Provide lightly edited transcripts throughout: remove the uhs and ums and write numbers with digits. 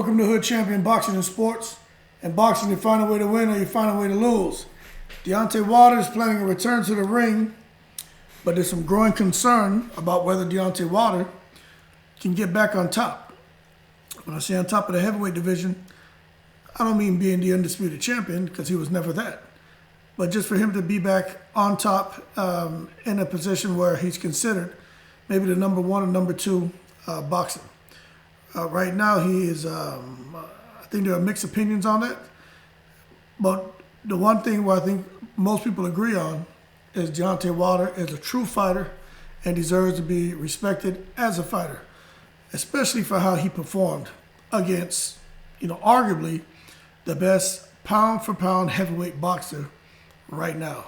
Welcome to Hood Champion Boxing and Sports. In boxing, you find a way to win or you find a way to lose. Deontay Wilder is planning a return to the ring, but there's some growing concern about whether Deontay Wilder can get back on top. When I say on top of the heavyweight division, I don't mean being the undisputed champion, because he was never that. But just for him to be back on top in a position where he's considered maybe the number one or number two boxer. Right now, he is, I think there are mixed opinions on that. But the one thing where I think most people agree on is Deontay Wilder is a true fighter and deserves to be respected as a fighter, especially for how he performed against, arguably the best pound-for-pound heavyweight boxer right now,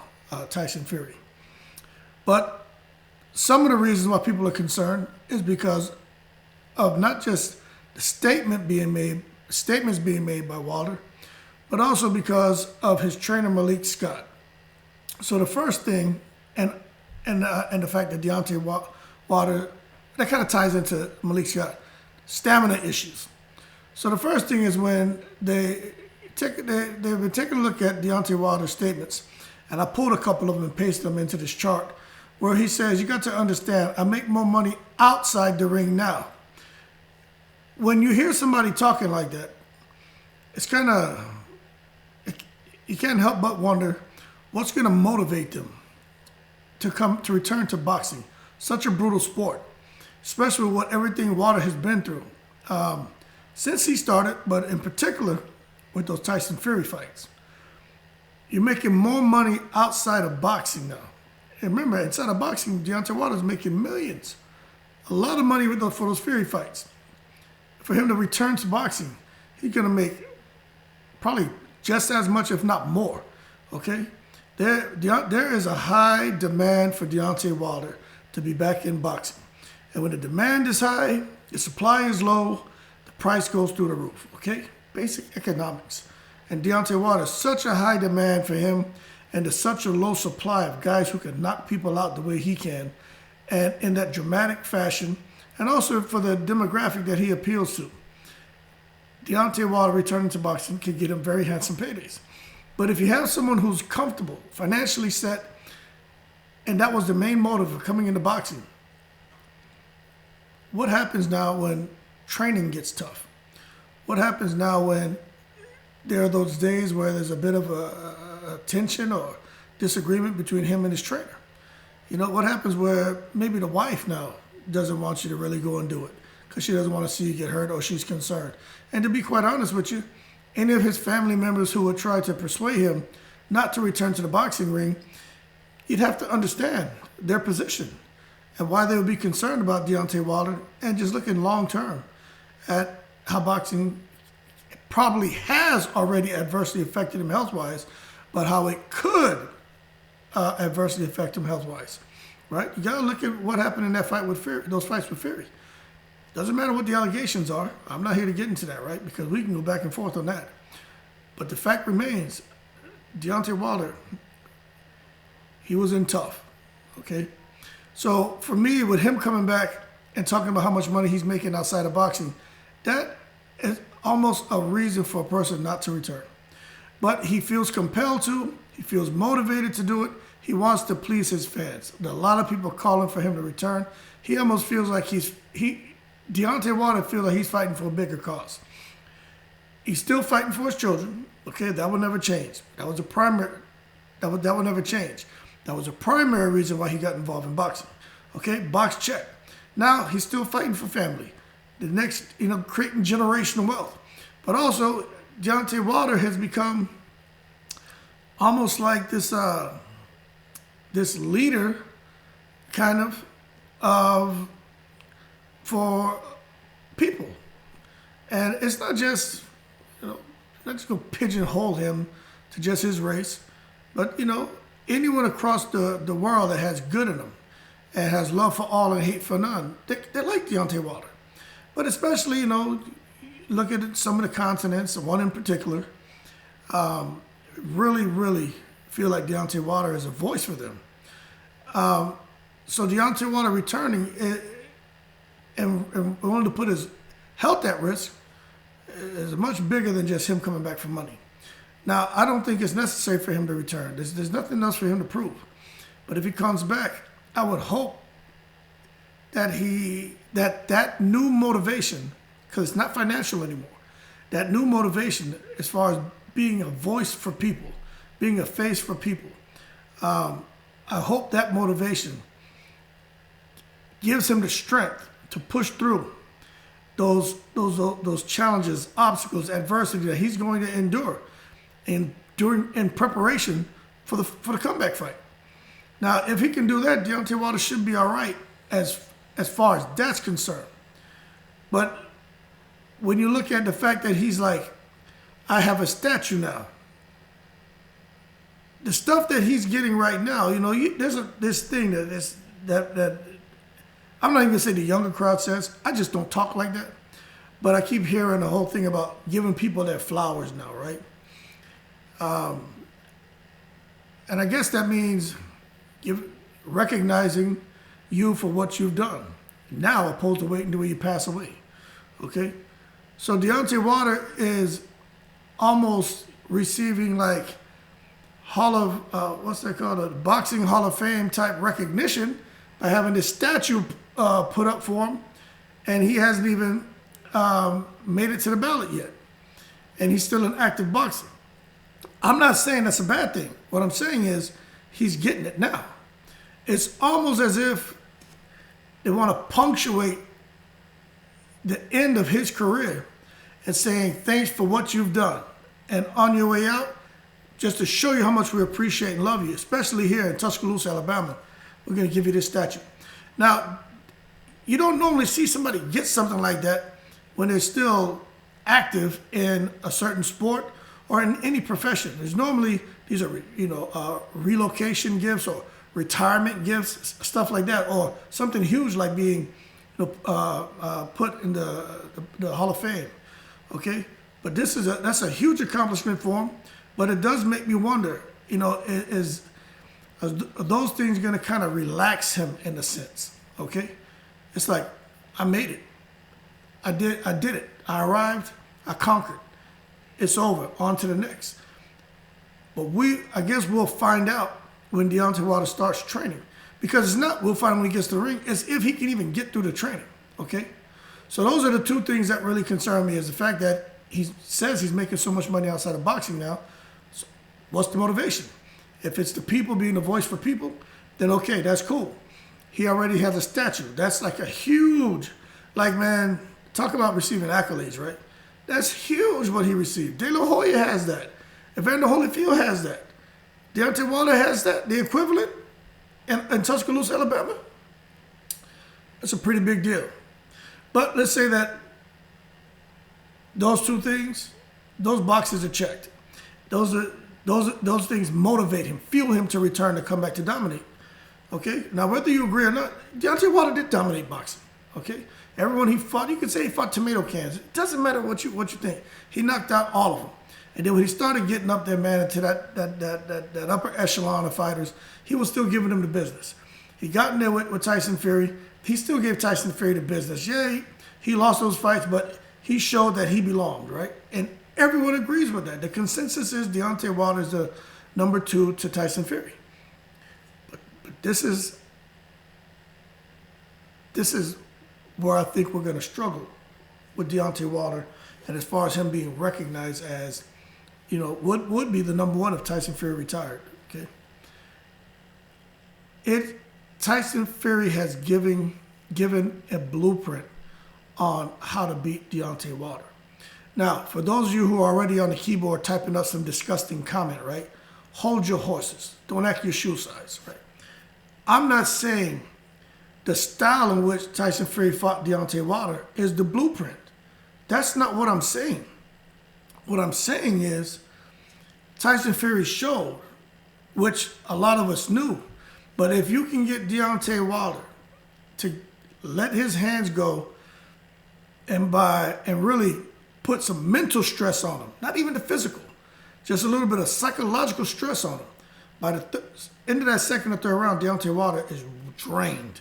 Tyson Fury. But some of the reasons why people are concerned is because of not just the statements being made by Wilder, but also because of his trainer Malik Scott. So the first thing, and the fact that Deontay Wilder, that kind of ties into Malik Scott, stamina issues. So the first thing is when they've been taking a look at Deontay Wilder's statements, and I pulled a couple of them and pasted them into this chart, where he says, you got to understand, I make more money outside the ring now. When you hear somebody talking like that, it's kind of, you can't help but wonder what's going to motivate them to return to boxing. Such a brutal sport, especially with everything Wilder has been through since he started, but in particular with those Tyson Fury fights. You're making more money outside of boxing now. And remember, inside of boxing, Deontay Wilder's making millions. A lot of money for those Fury fights. For him to return to boxing, he's going to make probably just as much, if not more, okay? There is a high demand for Deontay Wilder to be back in boxing. And when the demand is high, the supply is low, the price goes through the roof, okay? Basic economics. And Deontay Wilder is such a high demand for him, and there's such a low supply of guys who can knock people out the way he can, and in that dramatic fashion, and also for the demographic that he appeals to. Deontay Wilder returning to boxing can get him very handsome paydays. But if you have someone who's comfortable, financially set, and that was the main motive of coming into boxing, what happens now when training gets tough? What happens now when there are those days where there's a bit of a tension or disagreement between him and his trainer? What happens where maybe the wife now doesn't want you to really go and do it because she doesn't want to see you get hurt or she's concerned? And to be quite honest with you, any of his family members who would try to persuade him not to return to the boxing ring, you'd have to understand their position and why they would be concerned about Deontay Wilder, and just looking long term at how boxing probably has already adversely affected him health-wise, but how it could adversely affect him health-wise. Right? You got to look at what happened in that fight with Fury, those fights with Fury. Doesn't matter what the allegations are. I'm not here to get into that, right? Because we can go back and forth on that. But the fact remains, Deontay Wilder, he was in tough, okay? So for me, with him coming back and talking about how much money he's making outside of boxing, that is almost a reason for a person not to return. But he feels compelled to. He feels motivated to do it. He wants to please his fans. There are a lot of people calling for him to return. He almost feels like Deontay Wilder feels like he's fighting for a bigger cause. He's still fighting for his children. Okay, that will never change. That was a primary. That will never change. That was a primary reason why he got involved in boxing. Okay, box check. Now he's still fighting for family. The next, creating generational wealth. But also, Deontay Wilder has become almost like this leader, kind of for people. And it's not just, not just going to pigeonhole him to just his race, but, anyone across the world that has good in them and has love for all and hate for none, they like Deontay Wilder. But especially, look at some of the continents, one in particular, really, really feel like Deontay Wilder is a voice for them. So Deontay Wilder returning and willing to put his health at risk is much bigger than just him coming back for money. Now, I don't think it's necessary for him to return. There's nothing else for him to prove. But if he comes back, I would hope that that new motivation, because it's not financial anymore, that new motivation as far as being a voice for people, being a face for people, I hope that motivation gives him the strength to push through those challenges, obstacles, adversity that he's going to endure in preparation for the comeback fight. Now, if he can do that, Deontay Wilder should be all right as far as that's concerned. But when you look at the fact that he's like, I have a statue now. The stuff that he's getting right now, there's this thing that I'm not even gonna say the younger crowd says. I just don't talk like that. But I keep hearing the whole thing about giving people their flowers now, right? And I guess that means recognizing you for what you've done now, opposed to waiting until you pass away. Okay, so Deontay Wilder is almost receiving like what's that called, a boxing Hall of Fame type recognition by having this statue put up for him, and he hasn't even made it to the ballot yet, and he's still an active boxer. I'm not saying that's a bad thing. What I'm saying is he's getting it now. It's almost as if they want to punctuate the end of his career and saying, thanks for what you've done. And on your way out, just to show you how much we appreciate and love you, especially here in Tuscaloosa, Alabama, we're going to give you this statue. Now, you don't normally see somebody get something like that when they're still active in a certain sport or in any profession. There's normally, these are, relocation gifts or retirement gifts, stuff like that, or something huge like being put in the Hall of Fame, okay? But that's a huge accomplishment for him, but it does make me wonder, are those things going to kind of relax him in a sense, okay? It's like, I made it. I did it. I arrived. I conquered. It's over. On to the next. But I guess we'll find out when Deontay Wilder starts training. Because it's not, we'll find when he gets to the ring, it's if he can even get through the training, okay? So those are the two things that really concern me, is the fact that he says he's making so much money outside of boxing now. So what's the motivation? If it's the people being the voice for people, then okay, that's cool. He already has a statue. That's like a huge, man, talk about receiving accolades, right? That's huge what he received. De La Hoya has that. Evander Holyfield has that. Deontay Wilder has that, the equivalent in Tuscaloosa, Alabama. That's a pretty big deal. But let's say that those two things, those boxes are checked. Those things motivate him, fuel him to return, to come back to dominate. Okay? Now, whether you agree or not, Deontay Wilder did dominate boxing. Okay? Everyone he fought, you could say he fought tomato cans. It doesn't matter what you think. He knocked out all of them. And then when he started getting up there, man, into that upper echelon of fighters, he was still giving them the business. He got in there with Tyson Fury. He still gave Tyson Fury the business. Yeah, he lost those fights, but he showed that he belonged, right? And everyone agrees with that. The consensus is Deontay Wilder is the number 2 to Tyson Fury. But this is where I think we're going to struggle with Deontay Wilder, and as far as him being recognized as, what would be the number 1 if Tyson Fury retired, okay? Tyson Fury has given a blueprint on how to beat Deontay Wilder. Now, for those of you who are already on the keyboard typing up some disgusting comment, right? Hold your horses. Don't act your shoe size, right? I'm not saying the style in which Tyson Fury fought Deontay Wilder is the blueprint. That's not what I'm saying. What I'm saying is Tyson Fury showed, which a lot of us knew, but if you can get Deontay Wilder to let his hands go and really put some mental stress on him, not even the physical, just a little bit of psychological stress on him, by the end of that second or third round, Deontay Wilder is drained.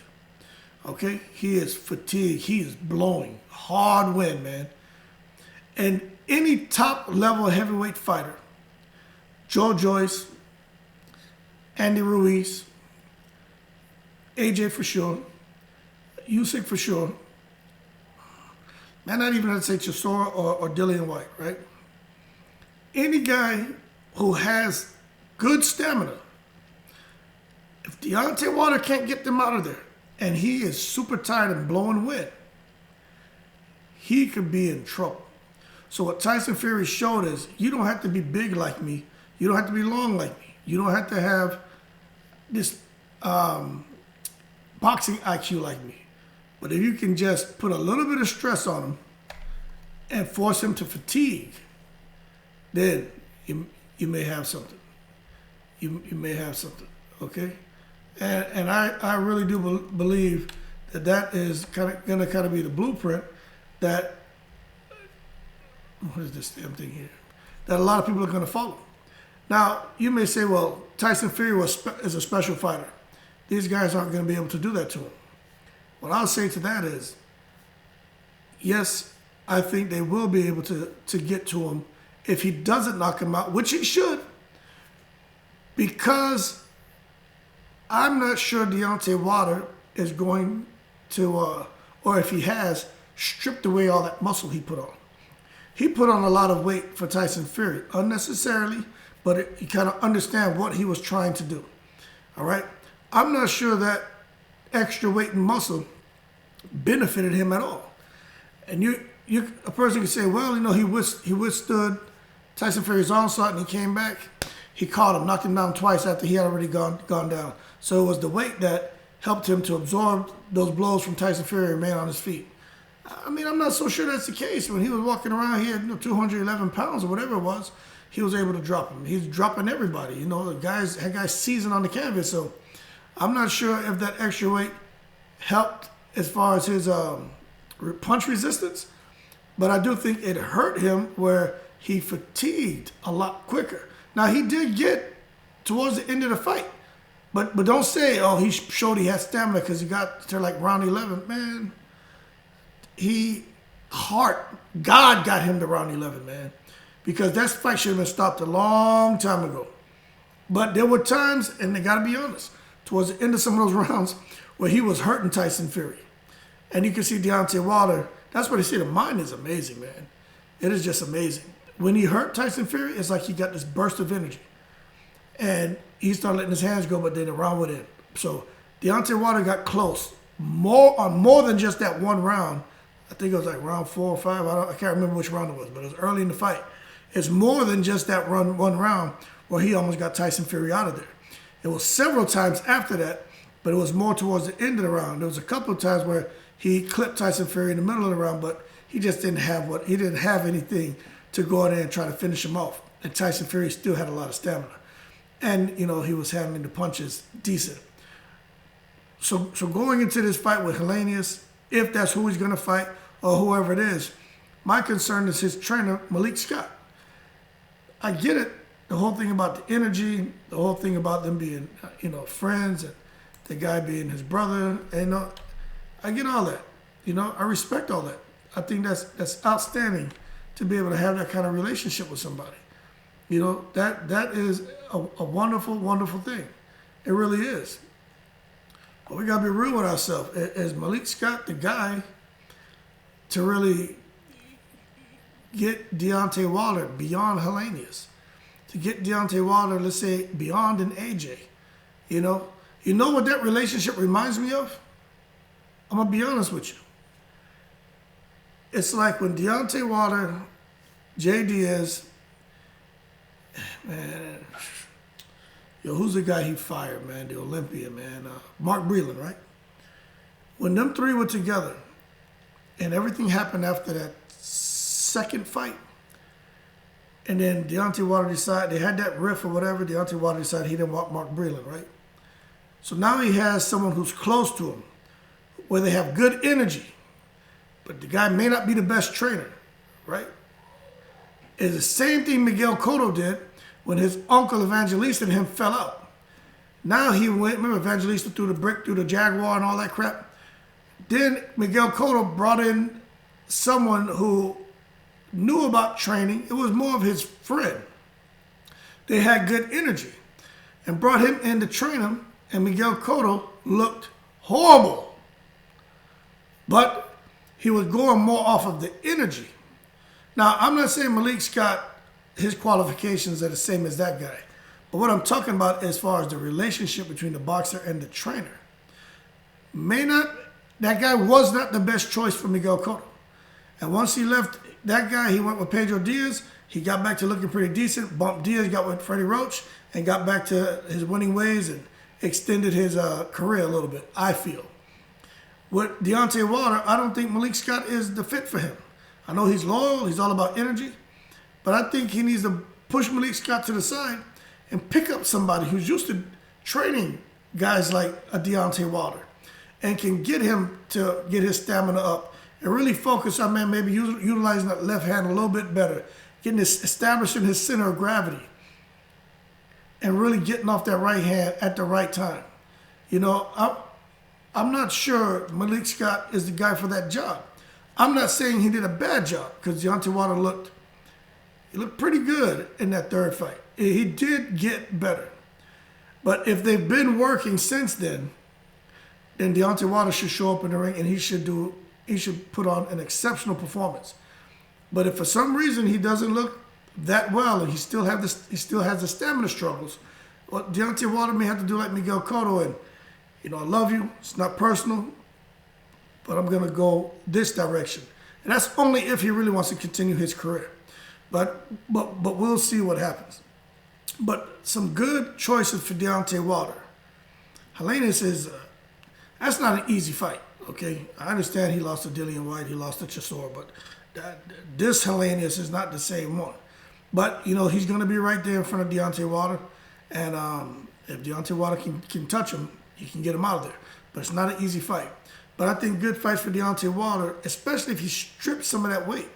Okay? He is fatigued. He is blowing. Hard wind, man. And any top level heavyweight fighter, Joe Joyce, Andy Ruiz, AJ for sure, Usyk for sure, man, not even have to say Chisora or Dillian White, right? Any guy who has good stamina, if Deontay Wilder can't get them out of there, and he is super tired and blowing wind, he could be in trouble. So what Tyson Fury showed is, you don't have to be big like me. You don't have to be long like me. You don't have to have this boxing IQ like me. But if you can just put a little bit of stress on him and force him to fatigue, then you may have something. You may have something, okay? And I really do believe that is going to be the blueprint that, what is this damn thing here, that a lot of people are going to follow. Now, you may say, well, Tyson Fury is a special fighter. These guys aren't going to be able to do that to him. What I'll say to that is, yes, I think they will be able to get to him if he doesn't knock him out, which he should, because I'm not sure Deontay Wilder is going to, or if he has, stripped away all that muscle he put on. He put on a lot of weight for Tyson Fury, unnecessarily, but you kind of understand what he was trying to do. All right? I'm not sure that extra weight and muscle benefited him at all. And a person can say, well, he withstood Tyson Fury's onslaught and he came back. He caught him, knocked him down twice after he had already gone down. So it was the weight that helped him to absorb those blows from Tyson Fury and remain on his feet. I mean, I'm not so sure that's the case. When he was walking around, he had 211 pounds or whatever it was. He was able to drop him. He's dropping everybody. The guys seasoned on the canvas. So I'm not sure if that extra weight helped as far as his punch resistance, but I do think it hurt him where he fatigued a lot quicker. Now, he did get towards the end of the fight, but don't say, oh, he showed he had stamina because he got to like round 11. Man, God got him to round 11, man, because that fight should have been stopped a long time ago. But there were times, and they got to be honest, towards the end of some of those rounds where he was hurting Tyson Fury. And you can see Deontay Wilder, that's what they say, the mind is amazing, man. It is just amazing. When he hurt Tyson Fury, it's like he got this burst of energy. And he started letting his hands go, but then the round went in. So Deontay Wilder got close, more than just that one round. I think it was like round 4 or 5. I can't remember which round it was, but it was early in the fight. It's more than just that one round where he almost got Tyson Fury out of there. It was several times after that, but it was more towards the end of the round. There was a couple of times where he clipped Tyson Fury in the middle of the round, but he just didn't have anything to go in there and try to finish him off. And Tyson Fury still had a lot of stamina. And, he was handling the punches decent. So going into this fight with Helenius, if that's who he's going to fight or whoever it is, my concern is his trainer, Malik Scott. I get it. The whole thing about the energy, the whole thing about them being, friends, and the guy being his brother, I get all that. I respect all that. I think that's outstanding to be able to have that kind of relationship with somebody. That is a wonderful, wonderful thing. It really is. But we gotta be real with ourselves. Is Malik Scott the guy to really get Deontay Wilder beyond Helenius? To get Deontay Wilder, let's say, beyond an AJ? You know what that relationship reminds me of? I'm gonna be honest with you. It's like when Deontay Wilder, Jay Diaz, man, who's the guy he fired, man? The Olympian, man, Mark Breland, right? When them three were together, and everything happened after that second fight, and then Deontay Wilder decided, they had that riff or whatever, Deontay Wilder decided he didn't want Mark Breland, right? So now he has someone who's close to him, where they have good energy, but the guy may not be the best trainer, right? It's the same thing Miguel Cotto did when his uncle Evangelista and him fell out. Now he went, remember Evangelista threw the brick through the Jaguar and all that crap? Then Miguel Cotto brought in someone who knew about training. It was more of his friend. They had good energy and brought him in to train him, and Miguel Cotto looked horrible. But he was going more off of the energy. Now, I'm not saying Malik Scott, his qualifications are the same as that guy. But what I'm talking about as far as the relationship between the boxer and the trainer. That guy was not the best choice for Miguel Cotto. And once he left that guy, he went with Pedro Diaz. He got back to looking pretty decent. Bumped Diaz, got with Freddie Roach, and got back to his winning ways and extended his career a little bit, I feel. With Deontay Wilder, I don't think Malik Scott is the fit for him. I know he's loyal. He's all about energy. But I think he needs to push Malik Scott to the side and pick up somebody who's used to training guys like a Deontay Wilder and can get him to get his stamina up and really focus on, man, maybe utilizing that left hand a little bit better, establishing his center of gravity and really getting off that right hand at the right time. You know, I'm not sure Malik Scott is the guy for that job. I'm not saying he did a bad job because Deontay Wilder looked pretty good in that third fight. He did get better. But if they've been working since then Deontay Wilder should show up in the ring and he should put on an exceptional performance. But if for some reason he doesn't look that well and he still has the stamina struggles, well, Deontay Wilder may have to do like Miguel Cotto and, you know, I love you. It's not personal, but I'm going to go this direction. And that's only if he really wants to continue his career. But we'll see what happens. But some good choices for Deontay Wilder. Helenius is, that's not an easy fight, okay? I understand he lost to Dillian White, he lost to Chisora, but this Helenius is not the same one. But, you know, he's going to be right there in front of Deontay Wilder. And if Deontay Wilder can touch him, he can get him out of there. But it's not an easy fight. But I think good fights for Deontay Wilder, especially if he strips some of that weight.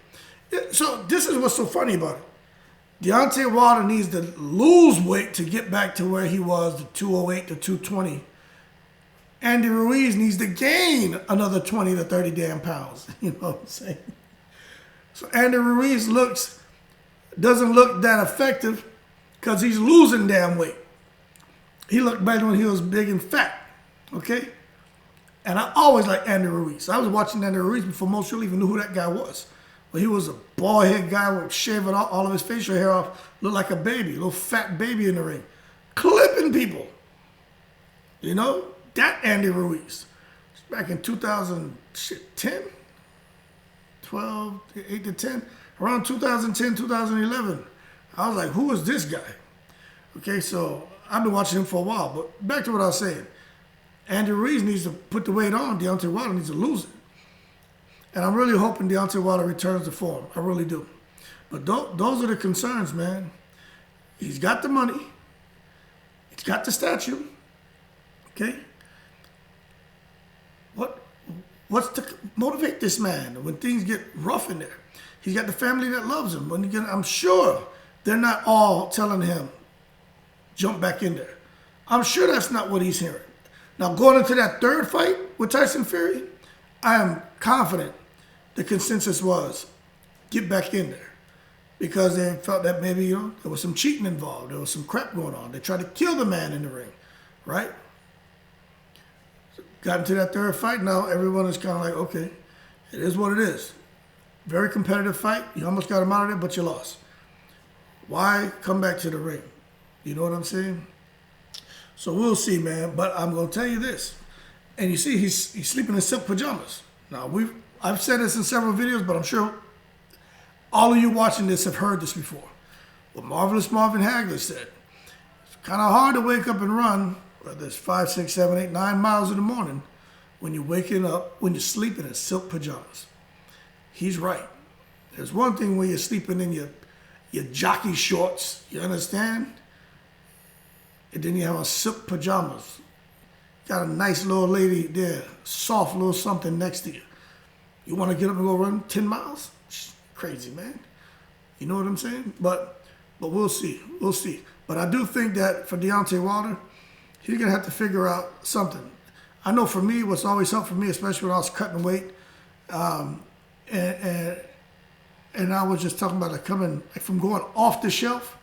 So this is what's so funny about it. Deontay Wilder needs to lose weight to get back to where he was, the 208 to 220. Andy Ruiz needs to gain another 20 to 30 damn pounds. You know what I'm saying? So Andy Ruiz doesn't look that effective because he's losing damn weight. He looked better when he was big and fat, okay? And I always liked Andy Ruiz. I was watching Andy Ruiz before most people even knew who that guy was. But he was a bald-head guy with shaving all of his facial hair off, looked like a baby, a little fat baby in the ring, clipping people. You know, that Andy Ruiz. Back in 2010, 12, 8 to 10, around 2010, 2011. I was like, who is this guy? Okay, so I've been watching him for a while. But back to what I was saying. Andy Ruiz needs to put the weight on. Deontay Wilder needs to lose it. And I'm really hoping Deontay Wilder returns to form. I really do. But those are the concerns, man. He's got the money. He's got the statue. Okay? What's to motivate this man when things get rough in there? He's got the family that loves him. I'm sure they're not all telling him, jump back in there. I'm sure that's not what he's hearing. Now, going into that third fight with Tyson Fury, I am confident the consensus was, get back in there. Because they felt that maybe, you know, there was some cheating involved. There was some crap going on. They tried to kill the man in the ring, right? Got into that third fight. Now everyone is kind of like, okay, it is what it is. Very competitive fight. You almost got him out of there, but you lost. Why come back to the ring? You know what I'm saying? So we'll see, man. But I'm going to tell you this. And you see, he's sleeping in silk pajamas. Now, I've said this in several videos, but I'm sure all of you watching this have heard this before. What Marvelous Marvin Hagler said. It's kind of hard to wake up and run, whether it's 5, 6, 7, 8, 9 miles in the morning, when you're waking up, when you're sleeping in silk pajamas. He's right. There's one thing when you're sleeping in your jockey shorts, you understand? And then you have on silk pajamas. Got a nice little lady there, soft little something next to you. You want to get up and go run 10 miles? Crazy, man. You know what I'm saying? But we'll see. We'll see. But I do think that for Deontay Wilder, he's going to have to figure out something. I know for me, what's always helped for me, especially when I was cutting weight, and and I was just talking about like coming like from going off the shelf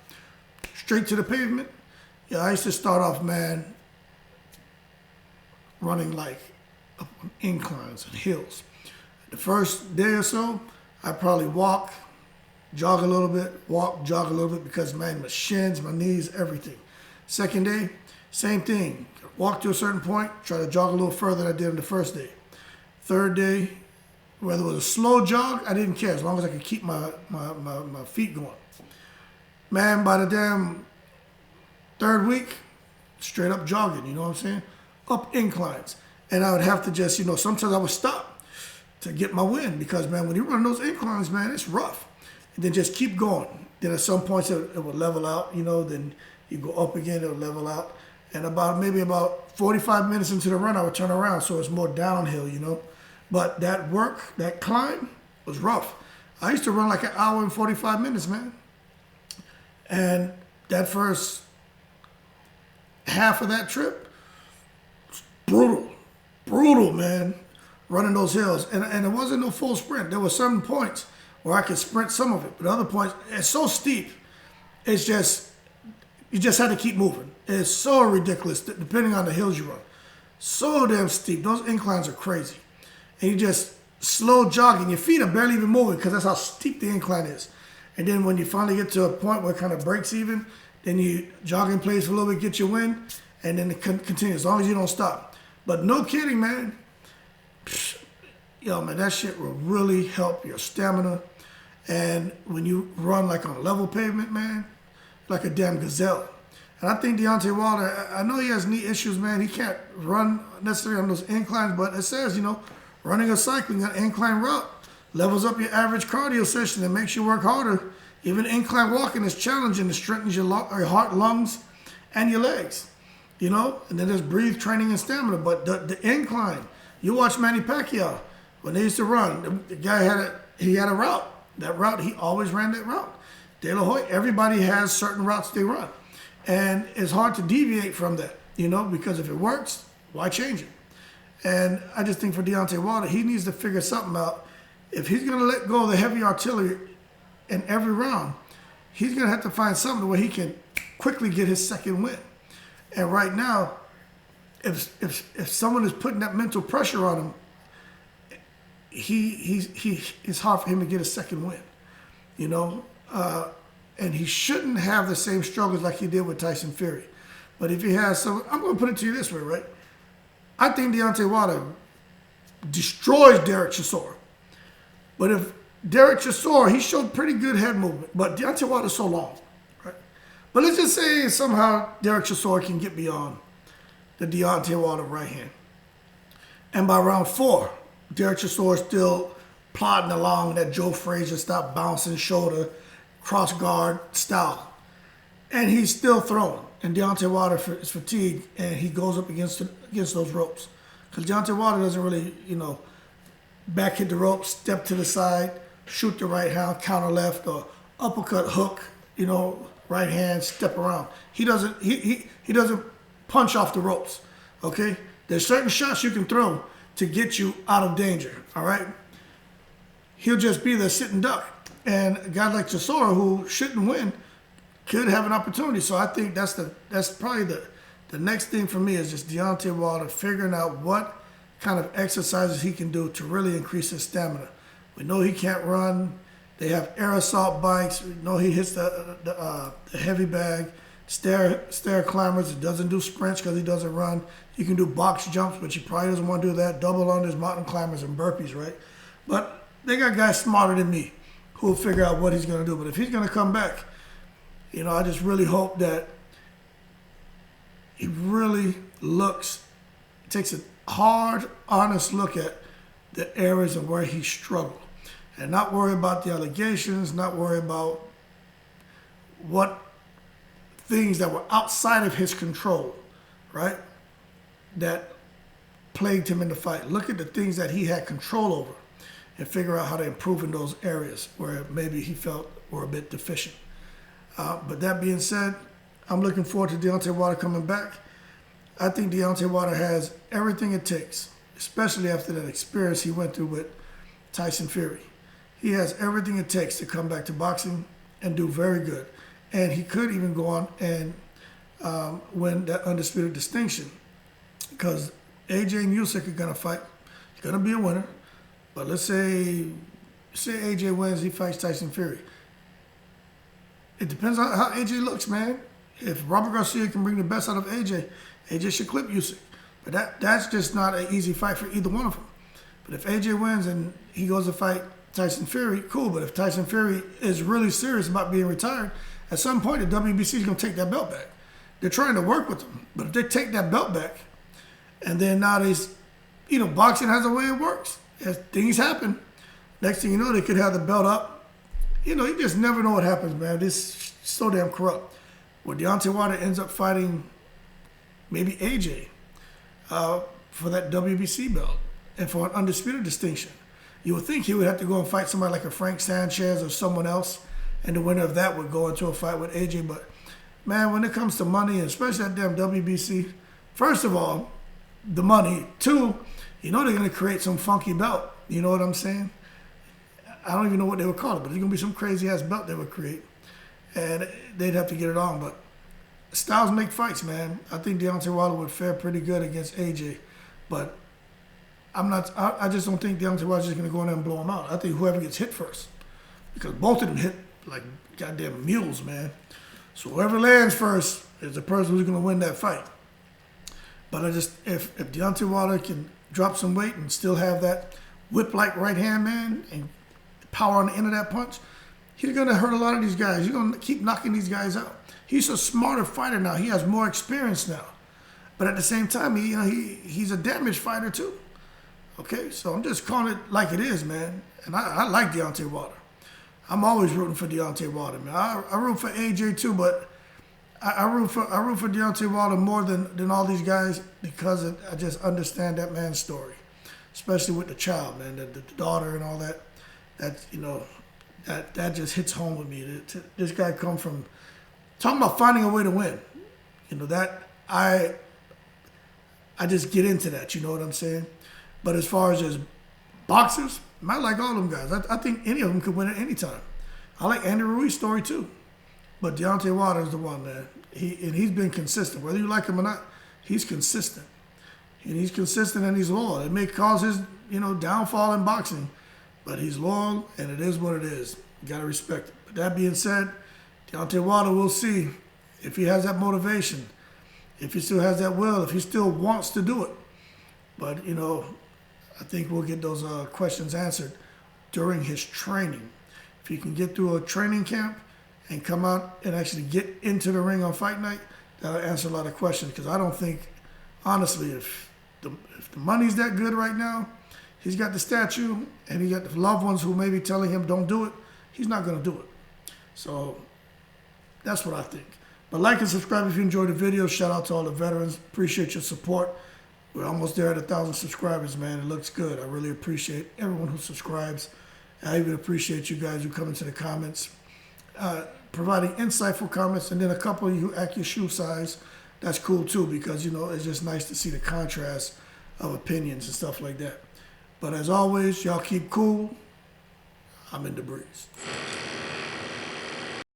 straight to the pavement. Yeah, I used to start off, man, running like up on inclines and hills. The first day or so, I'd probably walk, jog a little bit, walk, jog a little bit because, man, my shins, my knees, everything. Second day, same thing. Walk to a certain point, try to jog a little further than I did on the first day. Third day, whether it was a slow jog, I didn't care as long as I could keep my feet going. Man, by the damn third week, straight up jogging, you know what I'm saying? Up inclines. And I would have to just, sometimes I would stop to get my wind because, man, when you run those inclines, man, it's rough. And then just keep going. Then at some points it will level out, then you go up again, it'll level out. And maybe about 45 minutes into the run, I would turn around, so it's more downhill, But that climb was rough. I used to run like an hour and 45 minutes, man. And that first half of that trip, brutal, man, running those hills. And it wasn't no full sprint. There were certain points where I could sprint some of it, but other points, it's so steep, it's just, you just had to keep moving. It's so ridiculous, depending on the hills you run. So damn steep. Those inclines are crazy. And you just slow jogging. Your feet are barely even moving because that's how steep the incline is. And then when you finally get to a point where it kind of breaks even, then you jog in place for a little bit, get your wind, and then it continues as long as you don't stop. But no kidding, man. Man, that shit will really help your stamina. And when you run like on a level pavement, man, like a damn gazelle. And I think Deontay Wilder, I know he has knee issues, man. He can't run necessarily on those inclines, but it says, running or cycling an incline route levels up your average cardio session and makes you work harder. Even incline walking is challenging. It strengthens your heart, lungs, and your legs, And then there's breathe training and stamina. But the incline, you watch Manny Pacquiao, when they used to run, the guy had a route. That route, he always ran that route. De La Hoya, everybody has certain routes they run. And it's hard to deviate from that, because if it works, why change it? And I just think for Deontay Wilder, he needs to figure something out. If he's going to let go of the heavy artillery in every round, he's going to have to find something where he can quickly get his second win. And right now, if someone is putting that mental pressure on him, it's hard for him to get a second win, and he shouldn't have the same struggles like he did with Tyson Fury. But if he has some, I'm going to put it to you this way, right? I think Deontay Wilder destroys Derek Chisora. But if Derek Chisora, he showed pretty good head movement, but Deontay Wilder's so long, right? But let's just say somehow Derek Chisora can get beyond the Deontay Wilder right hand. And by round 4, Derek Chisora still plodding along that Joe Frazier stop bouncing shoulder, cross guard style. And he's still throwing. And Deontay Wilder is fatigued and he goes up against those ropes. Because Deontay Wilder doesn't really, back hit the rope, step to the side, shoot the right hand, counter left, or uppercut hook, right hand, step around. He doesn't punch off the ropes. Okay? There's certain shots you can throw to get you out of danger. All right? He'll just be there sitting duck. And a guy like Chisora, who shouldn't win, could have an opportunity. So I think that's probably the next thing for me is just Deontay Wilder figuring out what kind of exercises he can do to really increase his stamina. We know he can't run. They have air assault bikes. We know he hits the heavy bag. Stair climbers. He doesn't do sprints because he doesn't run. He can do box jumps, but he probably doesn't want to do that. Double unders, mountain climbers, and burpees, right? But they got guys smarter than me who will figure out what he's going to do. But if he's going to come back, I just really hope that he really takes a hard, honest look at the areas of where he struggled. And not worry about the allegations, not worry about what things that were outside of his control, right, that plagued him in the fight. Look at the things that he had control over and figure out how to improve in those areas where maybe he felt were a bit deficient. But that being said, I'm looking forward to Deontay Wilder coming back. I think Deontay Wilder has everything it takes, especially after that experience he went through with Tyson Fury. he has everything it takes to come back to boxing and do very good. And he could even go on and win that undisputed distinction, because AJ and Usyk are gonna fight. He's gonna be a winner. But let's say AJ wins, he fights Tyson Fury. It depends on how AJ looks, man. If Robert Garcia can bring the best out of AJ, AJ should clip Usyk. But that's just not an easy fight for either one of them. But if AJ wins and he goes to fight Tyson Fury, cool. But if Tyson Fury is really serious about being retired, at some point the WBC is going to take that belt back. They're trying to work with him. But if they take that belt back, and then nowadays, boxing has a way it works. As things happen, next thing you know, they could have the belt up. You just never know what happens, man. This is so damn corrupt. Where Deontay Wilder ends up fighting maybe AJ for that WBC belt and for an undisputed distinction. You would think he would have to go and fight somebody like a Frank Sanchez or someone else, and the winner of that would go into a fight with AJ. But, man, when it comes to money, especially that damn WBC, first of all, the money. Two, they're going to create some funky belt. You know what I'm saying? I don't even know what they would call it, but it's going to be some crazy-ass belt they would create. And they'd have to get it on. But styles make fights, man. I think Deontay Wilder would fare pretty good against AJ. But I just don't think Deontay Wilder's just going to go in there and blow him out. I think whoever gets hit first. Because both of them hit like goddamn mules, man. So whoever lands first is the person who's going to win that fight. But if Deontay Wilder can drop some weight and still have that whip-like right hand, man, and power on the end of that punch, he's going to hurt a lot of these guys. He's going to keep knocking these guys out. He's a smarter fighter now. He has more experience now. But at the same time, he's a damaged fighter too. Okay, so I'm just calling it like it is, man. And I like Deontay Wilder. I'm always rooting for Deontay Wilder, man. I root for AJ too, but I root for Deontay Wilder more than all these guys, because I just understand that man's story, especially with the child, man, the daughter and all that. That just hits home with me. This guy come from talking about finding a way to win. I just get into that. You know what I'm saying? But as far as just boxers, I like all them guys. I think any of them could win at any time. I like Andy Ruiz's story too. But Deontay Wilder is the one, man. He's been consistent. Whether you like him or not, he's consistent. And he's consistent and he's loyal. It may cause his, downfall in boxing, but he's loyal and it is what it is. You got to respect it. But that being said, Deontay Wilder, we'll see if he has that motivation, if he still has that will, if he still wants to do it. But, I think we'll get those questions answered during his training. If he can get through a training camp and come out and actually get into the ring on fight night, that'll answer a lot of questions. Because I don't think, honestly, if the money's that good right now, he's got the statue and he got the loved ones who may be telling him don't do it, he's not going to do it. So that's what I think. But like and subscribe if you enjoyed the video. Shout out to all the veterans. Appreciate your support. We're almost there at 1,000 subscribers, man. It looks good. I really appreciate everyone who subscribes. I even appreciate you guys who come into the comments, providing insightful comments, and then a couple of you who act your shoe size. That's cool too, because, it's just nice to see the contrast of opinions and stuff like that. But as always, y'all keep cool. I'm in the breeze.